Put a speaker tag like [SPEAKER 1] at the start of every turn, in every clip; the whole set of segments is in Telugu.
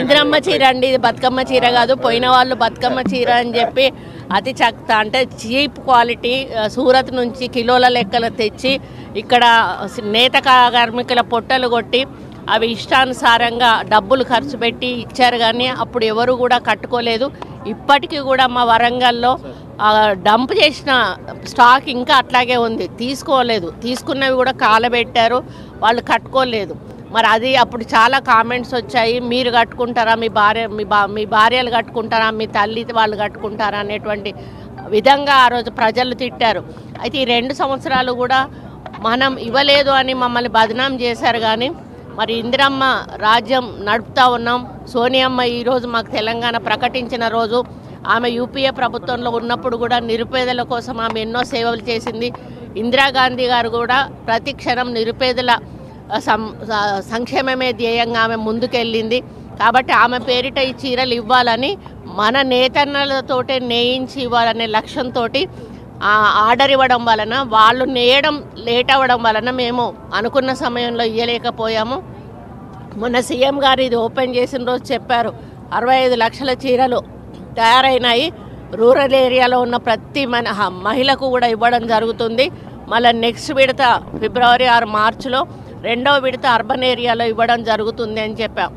[SPEAKER 1] ఇంద్రమ్మ చీర అండి, ఇది బతుకమ్మ చీర కాదు. పోయిన వాళ్ళు బతుకమ్మ చీర అని చెప్పి అతి చక్త అంటే చీప్ క్వాలిటీ సూరత్ నుంచి కిలోల లెక్కలు తెచ్చి ఇక్కడ నేత కార్మికుల పొట్టలు కొట్టి అవి ఇష్టానుసారంగా డబ్బులు ఖర్చు పెట్టి ఇచ్చారు, కానీ అప్పుడు ఎవరు కూడా కట్టుకోలేదు. ఇప్పటికీ కూడా మా వరంగల్లో డంప్ చేసిన స్టాక్ ఇంకా అట్లాగే ఉంది, తీసుకోలేదు. తీసుకున్నవి కూడా కాలబెట్టారు, వాళ్ళు కట్టుకోలేదు. మరి అది అప్పుడు చాలా కామెంట్స్ వచ్చాయి, మీరు కట్టుకుంటారా, మీ భార్యలు కట్టుకుంటారా, మీ తల్లి వాళ్ళు కట్టుకుంటారా అనేటువంటి విధంగా ఆ రోజు ప్రజలు తిట్టారు. అయితే ఈ 2 సంవత్సరాలు కూడా మనం ఇవ్వలేదు అని మమ్మల్ని బదనాం చేశారు. కానీ మరి ఇందిరమ్మ రాజ్యం నడుపుతా ఉన్నాం. సోనియమ్మ ఈరోజు మాకు తెలంగాణ ప్రకటించిన రోజు. ఆమె యూపీఏ ప్రభుత్వంలో ఉన్నప్పుడు కూడా నిరుపేదల కోసం ఆమె ఎన్నో సేవలు చేసింది. ఇందిరాగాంధీ గారు కూడా ప్రతి క్షణం నిరుపేదల సంక్షేమమే ధ్యేయంగా ఆమె ముందుకెళ్ళింది. కాబట్టి ఆమె పేరిట ఈ చీరలు ఇవ్వాలని మన నేతన్నలతోటే నేయించి ఇవ్వాలనే లక్ష్యంతో ఆర్డర్ ఇవ్వడం వలన వాళ్ళు నేయడం లేట్ అవ్వడం వలన మేము అనుకున్న సమయంలో ఇవ్వలేకపోయాము. మొన్న సీఎం గారు ఇది ఓపెన్ చేసిన రోజు చెప్పారు 65 లక్షల చీరలు తయారైనాయి, రూరల్ ఏరియాలో ఉన్న ప్రతి మహిళకు కూడా ఇవ్వడం జరుగుతుంది. మళ్ళీ నెక్స్ట్ విడత ఫిబ్రవరి 6 మార్చిలో 2వ విడత అర్బన్ ఏరియాలో ఇవ్వడం జరుగుతుంది అని చెప్పాం.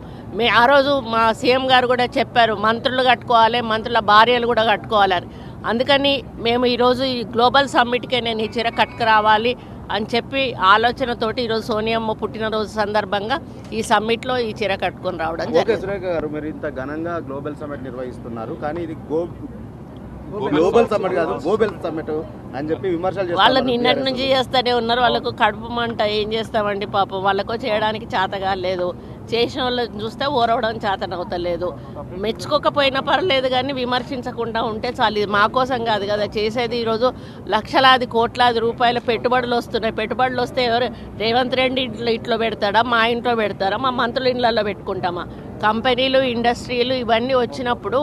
[SPEAKER 1] ఆ రోజు మా సీఎం గారు కూడా చెప్పారు మంత్రులు కట్టుకోవాలి, మంత్రుల భార్యలు కూడా కట్టుకోవాలని. అందుకని మేము ఈరోజు ఈ గ్లోబల్ సమ్మిట్కే నేను ఈ చీర కట్టుకురావాలి అని చెప్పి ఆలోచనతోటి ఈరోజు సోనియమ్మ పుట్టినరోజు సందర్భంగా ఈ సమ్మిట్లో ఈ చీర కట్టుకొని రావడం
[SPEAKER 2] జరిగింది. మీరు ఇంత ఘనంగా గ్లోబల్ సమ్మిట్ నిర్వహిస్తున్నారు, కానీ ఇది గ్లోబల్ సమ్మిట్ కాదు, గ్లోబల్ సమ్మిట్ అని చెప్పి విమర్శలు
[SPEAKER 1] వాళ్ళు నిన్నటి నుంచి చేస్తూనే ఉన్నారు. వాళ్ళకు కడుపు మంట, ఏం చేస్తామండి పాపం, వాళ్ళకు చేయడానికి చేతగా లేదు. చేసిన వాళ్ళు చూస్తే ఓరవడం చేతనవుతలేదు. మెచ్చుకోకపోయినా పర్లేదు, కానీ విమర్శించకుండా ఉంటే చాలు. ఇది మా కోసం కాదు కదా చేసేది. ఈరోజు లక్షలాది కోట్లాది రూపాయల పెట్టుబడులు వస్తున్నాయి. పెట్టుబడులు వస్తే ఎవరు రేవంత్ రెడ్డి ఇంట్లో పెడతాడా, మా ఇంట్లో పెడతారా, మా మంత్రుల ఇళ్లలో పెట్టుకుంటామా? కంపెనీలు, ఇండస్ట్రీలు ఇవన్నీ వచ్చినప్పుడు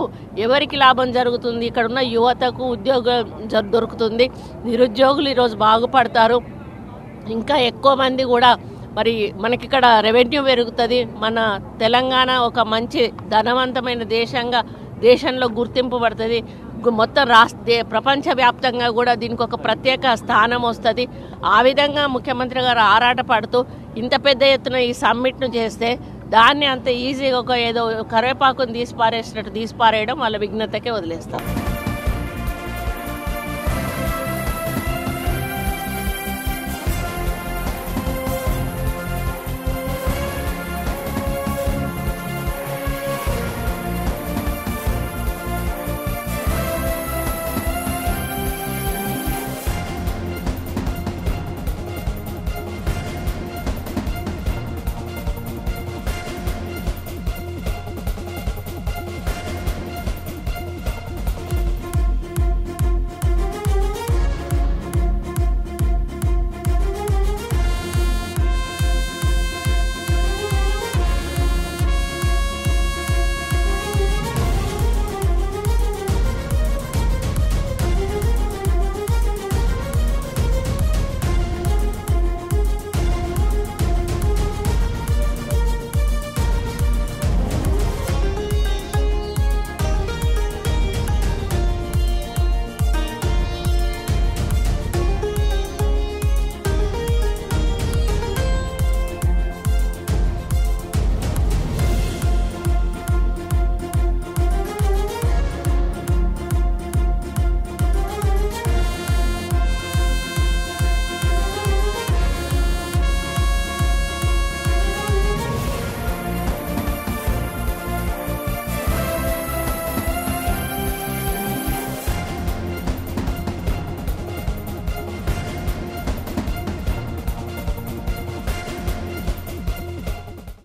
[SPEAKER 1] ఎవరికి లాభం జరుగుతుంది? ఇక్కడ ఉన్న యువతకు ఉద్యోగం దొరుకుతుంది, నిరుద్యోగులు ఈరోజు బాగుపడతారు. ఇంకా ఎక్కువ మంది కూడా మరి మనకిక్కడ రెవెన్యూ పెరుగుతుంది. మన తెలంగాణ ఒక మంచి ధనవంతమైన దేశంలో గుర్తింపు పడుతుంది. మొత్తం ప్రపంచవ్యాప్తంగా కూడా దీనికి ఒక ప్రత్యేక స్థానం వస్తుంది. ఆ విధంగా ముఖ్యమంత్రి గారు ఆరాటపడుతూ ఇంత పెద్ద ఎత్తున ఈ సమ్మిట్ను చేస్తే దాన్ని అంత ఈజీగా ఏదో కరివేపాకుని తీసిపారేసినట్టు తీసిపారేయడం వాళ్ళ విఘ్నతకే వదిలేస్తాం.